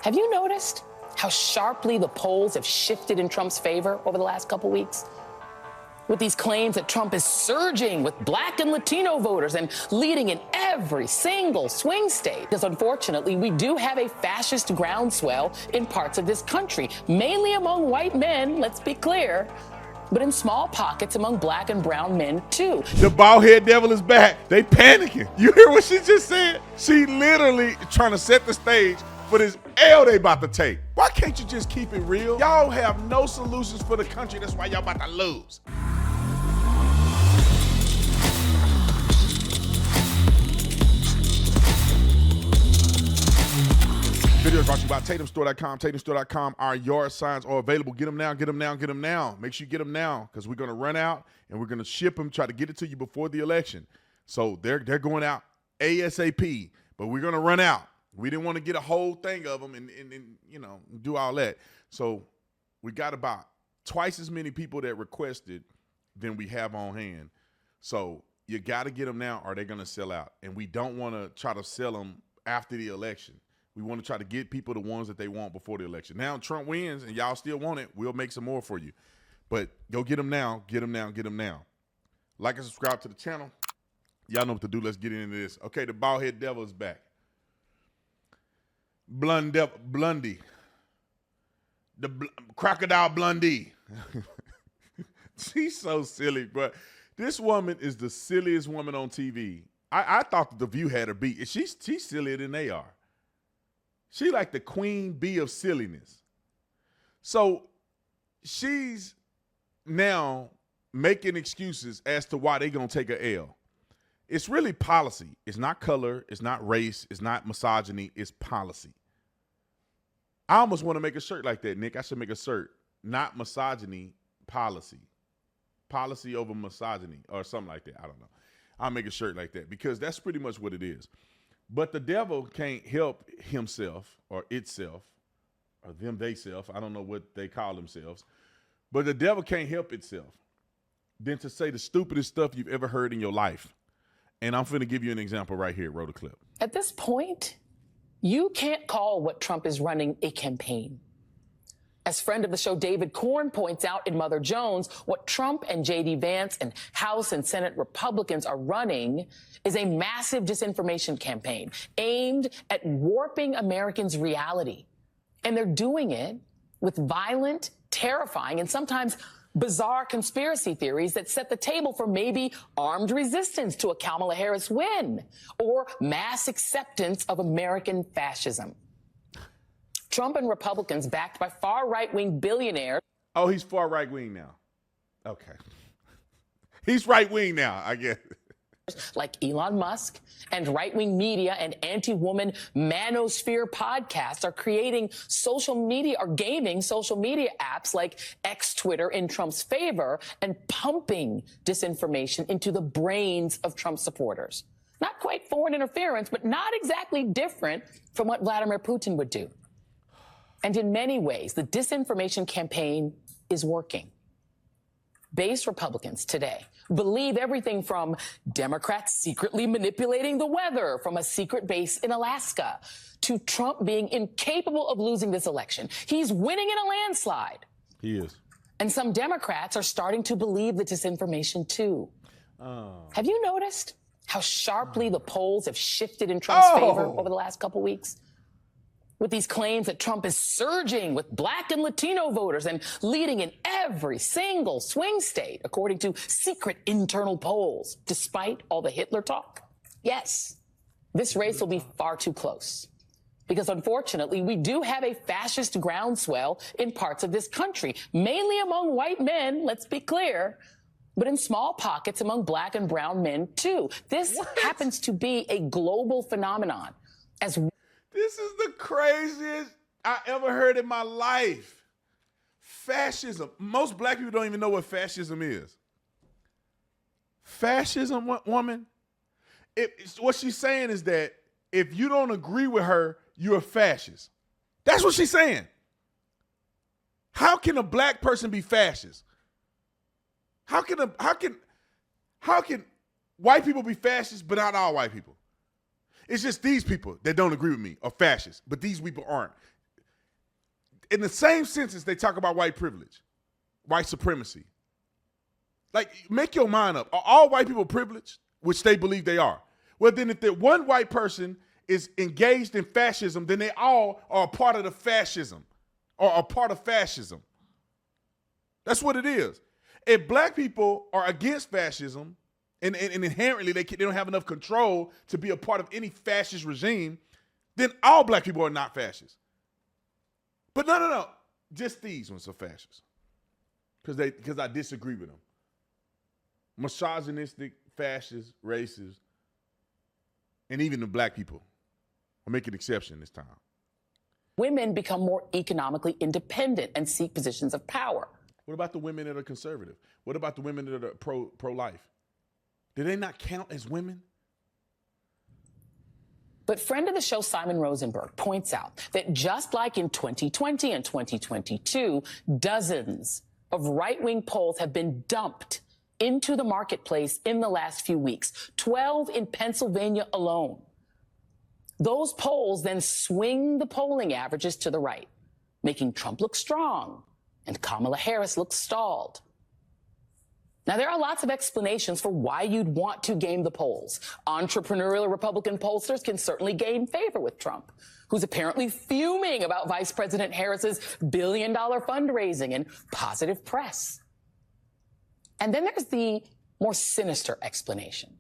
Have you noticed how sharply the polls have shifted in Trump's favor over the last couple weeks? With these claims that Trump is surging with Black and Latino voters and leading in every single swing state. Because unfortunately, we do have a fascist groundswell in parts of this country, mainly among white men, let's be clear, but in small pockets among Black and brown men too. The bald-head devil is back. They panicking. You hear what she just said? She literally trying to set the stage for this L they about to take. Why can't you just keep it real? Y'all have no solutions for the country. That's why y'all about to lose. Video is brought to you by TatumStore.com. TatumStore.com. Our yard signs are available. Get them now, get them now, get them now. Make sure you get them now because we're going to run out and we're going to ship them, try to get it to you before the election. So they're going out ASAP, but we're going to run out. We didn't want to get a whole thing of them and you know, do all that. So we got about twice as many people that requested than we have on hand. So you got to get them now or they're going to sell out. And we don't want to try to sell them after the election. We want to try to get people the ones that they want before the election. Now Trump wins and y'all still want it, we'll make some more for you. But go get them now, get them now, get them now. Like and subscribe to the channel. Y'all know what to do. Let's get into this. Okay, the bald-head devil is back. Blondie. Crocodile Blondie. She's so silly, bro. This woman is the silliest woman on TV. I thought that The View had her beat. She's sillier than they are. She like the queen bee of silliness. So she's now making excuses as to why they're going to take a L. It's really policy. It's not color. It's not race. It's not misogyny. It's policy. I almost want to make a shirt like that, Nick. I should make a shirt. Not misogyny, policy. Policy over misogyny or something like that. I don't know. I'll make a shirt like that because that's pretty much what it is. But the devil can't help himself or itself or them, they self. I don't know what they call themselves. But the devil can't help itself than to say the stupidest stuff you've ever heard in your life. And I'm finna give you an example right here. Roll the clip. At this point, you can't call what Trump is running a campaign. As friend of the show David Corn points out in Mother Jones, what Trump and J.D. Vance and House and Senate Republicans are running is a massive disinformation campaign aimed at warping Americans' reality. And they're doing it with violent, terrifying, and sometimes bizarre conspiracy theories that set the table for maybe armed resistance to a Kamala Harris win or mass acceptance of American fascism. Trump and Republicans backed by far right-wing billionaires. Oh, he's far right-wing now. Okay. He's right-wing now, I guess. Like Elon Musk and right-wing media and anti-woman manosphere podcasts are creating social media or gaming social media apps like X Twitter in Trump's favor and pumping disinformation into the brains of Trump supporters. Not quite foreign interference, but not exactly different from what Vladimir Putin would do. And in many ways, the disinformation campaign is working. Base Republicans today believe everything from Democrats secretly manipulating the weather from a secret base in Alaska to Trump being incapable of losing this election. He's winning in a landslide. He is. And some Democrats are starting to believe the disinformation too. Have you noticed how sharply the polls have shifted in Trump's favor over the last couple weeks? With these claims that Trump is surging with Black and Latino voters and leading in every single swing state, according to secret internal polls, despite all the Hitler talk. Yes, this race will be far too close. Because unfortunately, we do have a fascist groundswell in parts of this country, mainly among white men, let's be clear, but in small pockets among Black and brown men too. This happens to be a global phenomenon. This is the craziest I ever heard in my life. Fascism. Most black people don't even know what fascism is. Fascism, woman? What she's saying is that if you don't agree with her, you're a fascist. That's what she's saying. How can a black person be fascist? How can white people be fascists, but not all white people? It's just these people that don't agree with me are fascists, but these people aren't. in the same sentence, they talk about white privilege, white supremacy. Like, make your mind up. Are all white people privileged, which they believe they are? Well, then if the one white person is engaged in fascism, then they all are a part of the fascism or a part of fascism. That's what it is. If black people are against fascism and inherently they don't have enough control to be a part of any fascist regime, then all black people are not fascists. But no. Just these ones are fascists. Because I disagree with them. Misogynistic, fascist, racist, and even the black people. I'll make an exception this time. Women become more economically independent and seek positions of power. What about the women that are conservative? What about the women that are pro-life? Do they not count as women? But friend of the show, Simon Rosenberg, points out that just like in 2020 and 2022, dozens of right-wing polls have been dumped into the marketplace in the last few weeks, 12 in Pennsylvania alone. Those polls then swing the polling averages to the right, making Trump look strong and Kamala Harris look stalled. Now, there are lots of explanations for why you'd want to game the polls. Entrepreneurial Republican pollsters can certainly gain favor with Trump, who's apparently fuming about Vice President Harris's billion-dollar fundraising and positive press. And then there's the more sinister explanation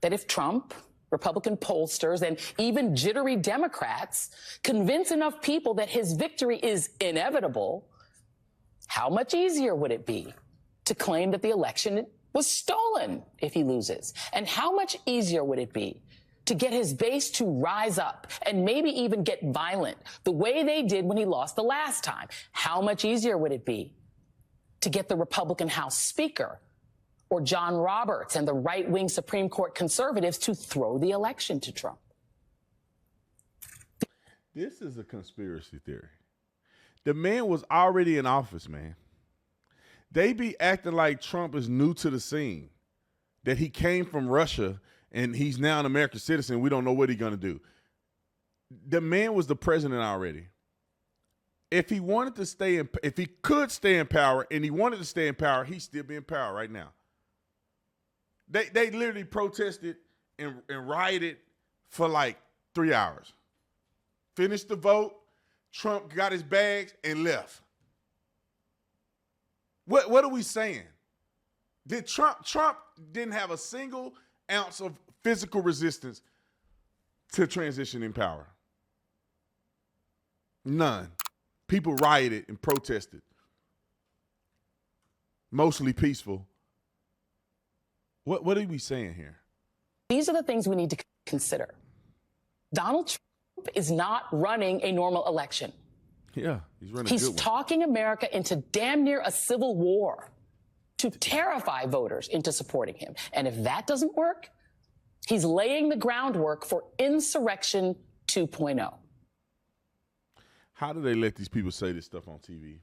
that if Trump, Republican pollsters, and even jittery Democrats convince enough people that his victory is inevitable, how much easier would it be to claim that the election was stolen if he loses? And how much easier would it be to get his base to rise up and maybe even get violent the way they did when he lost the last time? How much easier would it be to get the Republican House Speaker or John Roberts and the right-wing Supreme Court conservatives to throw the election to Trump? This is a conspiracy theory. The man was already in office, man. They be acting like Trump is new to the scene, that he came from Russia and he's now an American citizen. We don't know what he's going to do. The man was the president already. If he wanted to stay in, if he could stay in power and he wanted to stay in power, he'd still be in power right now. They literally protested and rioted for like 3 hours. Finished the vote, Trump got his bags and left. What are we saying? Did Trump didn't have a single ounce of physical resistance to transition in power. None. People rioted and protested. Mostly peaceful. What are we saying here? These are the things we need to consider. Donald Trump is not running a normal election. Yeah, he's running. He's talking America into damn near a civil war to terrify voters into supporting him. And if that doesn't work, he's laying the groundwork for insurrection 2.0. How do they let these people say this stuff on TV?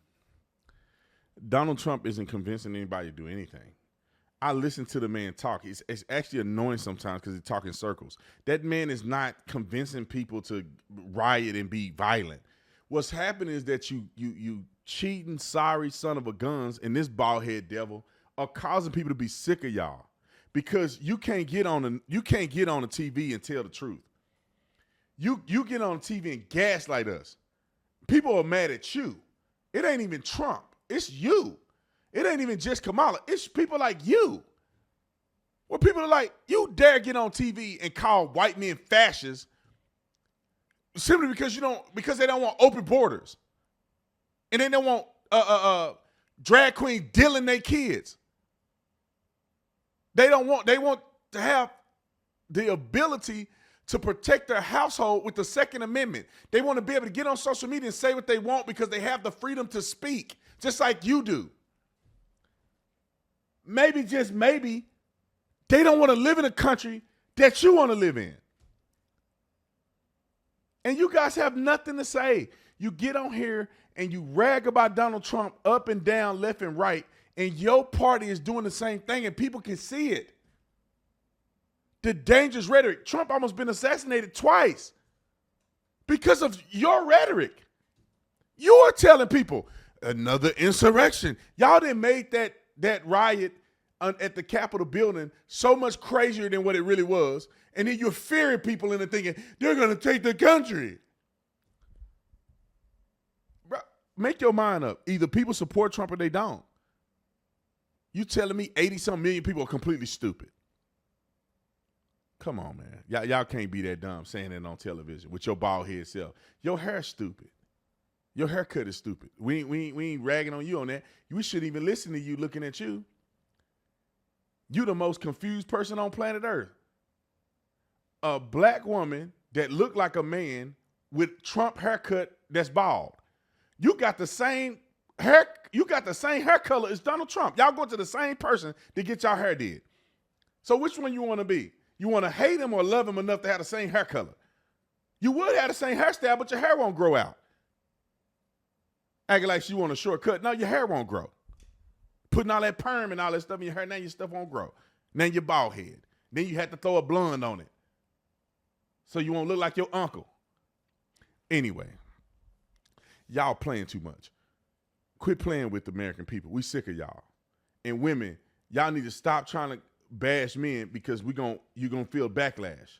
Donald Trump isn't convincing anybody to do anything. I listen to the man talk. It's actually annoying sometimes because he's talking circles. That man is not convincing people to riot and be violent. What's happening is that you cheating, sorry son of a guns, and this bald head devil are causing people to be sick of y'all because you can't get on the TV and tell the truth. You get on TV and gaslight us. People are mad at you. It ain't even Trump. It's you. It ain't even just Kamala. It's people like you. Where people are like, you dare get on TV and call white men fascists simply because they don't want open borders. And they don't want drag queen dealing their kids. They want to have the ability to protect their household with the Second Amendment. They want to be able to get on social media and say what they want because they have the freedom to speak, just like you do. Maybe, just maybe, they don't want to live in a country that you want to live in. And you guys have nothing to say. You get on here and you rag about Donald Trump up and down, left and right, and your party is doing the same thing and people can see it. The dangerous rhetoric. Trump almost been assassinated twice because of your rhetoric. You are telling people another insurrection. Y'all done made that riot at the Capitol building so much crazier than what it really was. And then you're fearing people into thinking they're going to take the country. Bro, make your mind up. Either people support Trump or they don't. You telling me 80-some million people are completely stupid. Come on, man. Y'all can't be that dumb saying that on television with your bald head self. Your hair's stupid. Your haircut is stupid. We ain't ragging on you on that. We shouldn't even listen to you looking at you. You the most confused person on planet Earth. A black woman that looked like a man with Trump haircut that's bald. You got the same hair color as Donald Trump. Y'all go to the same person to get y'all hair did. So which one you want to be? You want to hate him or love him enough to have the same hair color? You would have the same hairstyle, but your hair won't grow out. Acting like she want a shortcut. No, your hair won't grow. Putting all that perm and all that stuff in your hair, now your stuff won't grow. Now you're bald head. Then you had to throw a blonde on it. So you won't look like your uncle. Anyway, y'all playing too much. Quit playing with the American people. We sick of y'all. And women, y'all need to stop trying to bash men because you're gonna feel backlash.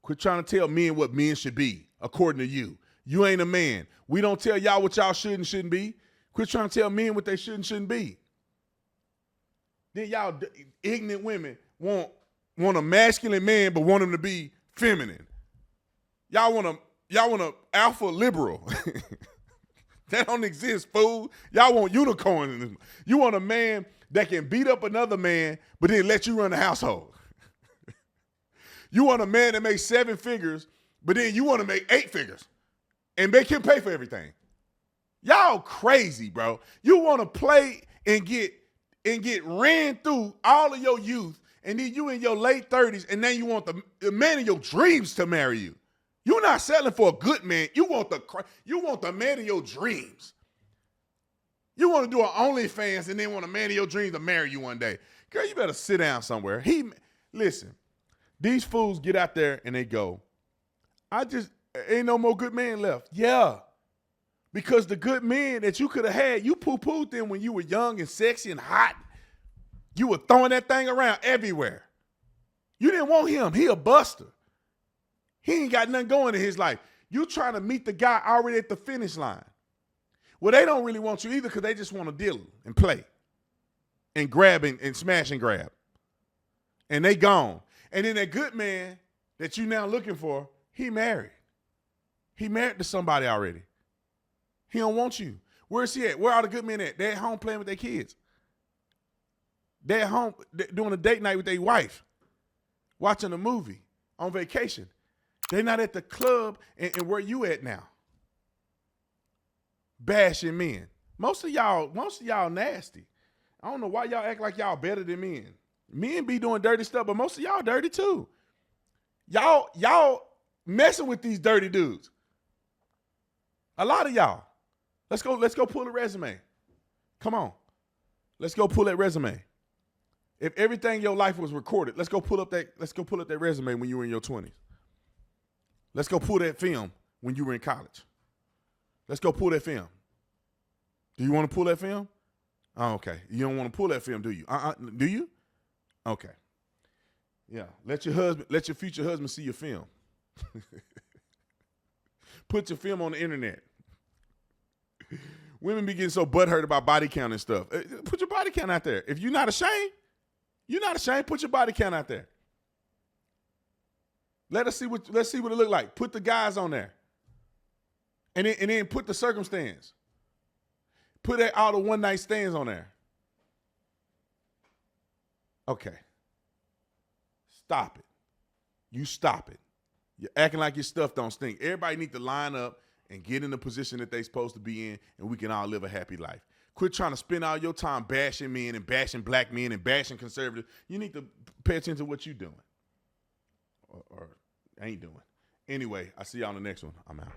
Quit trying to tell men what men should be according to you. You ain't a man. We don't tell y'all what y'all should and shouldn't be. Quit trying to tell men what they should and shouldn't be. Then y'all ignorant women want a masculine man but want him to be feminine. Y'all want a alpha liberal. That don't exist, fool. Y'all want unicorns. You want a man that can beat up another man but then let you run the household. You want a man that makes 7 figures but then you want to make 8 figures and make him pay for everything. Y'all crazy, bro. You want to play and get ran through all of your youth, and then you in your late 30s, and then you want the man of your dreams to marry you. You're not settling for a good man. You want the man of your dreams. You want to do an OnlyFans and then want a man of your dreams to marry you one day. Girl, you better sit down somewhere. Listen, these fools get out there and they go, ain't no more good man left. Yeah. Because the good men that you could have had, you poo-pooed them when you were young and sexy and hot. You were throwing that thing around everywhere. You didn't want him. He a buster. He ain't got nothing going in his life. You trying to meet the guy already at the finish line. Well, they don't really want you either because they just want to deal and play and grab and smash and grab. And they gone. And then that good man that you now looking for, he married. He married to somebody already. He don't want you. Where's he at? Where are the good men at? They're at home playing with their kids. They're at home doing a date night with their wife, watching a movie, on vacation. They're not at the club and where you at now. Bashing men. Most of y'all nasty. I don't know why y'all act like y'all better than men. Men be doing dirty stuff, but most of y'all dirty too. Y'all messing with these dirty dudes. A lot of y'all. Let's go pull the resume. Come on. Let's go pull that resume. If everything in your life was recorded, let's go pull up that resume when you were in your 20s. Let's go pull that film when you were in college. Let's go pull that film. Do you want to pull that film? Oh, okay. You don't want to pull that film, do you? Do you? Okay. Yeah. Let your future husband see your film. Put your film on the internet. Women be getting so butthurt about body count and stuff. Put your body count out there. If you're not ashamed, put your body count out there. Let's see what it look like. Put the guys on there. And then put the circumstance. Put all the one night stands on there. Okay. Stop it. You stop it. You're acting like your stuff don't stink. Everybody need to line up and get in the position that they're supposed to be in, and we can all live a happy life. Quit trying to spend all your time bashing men and bashing black men and bashing conservatives. You need to pay attention to what you're doing or ain't doing. Anyway, I'll see y'all on the next one. I'm out.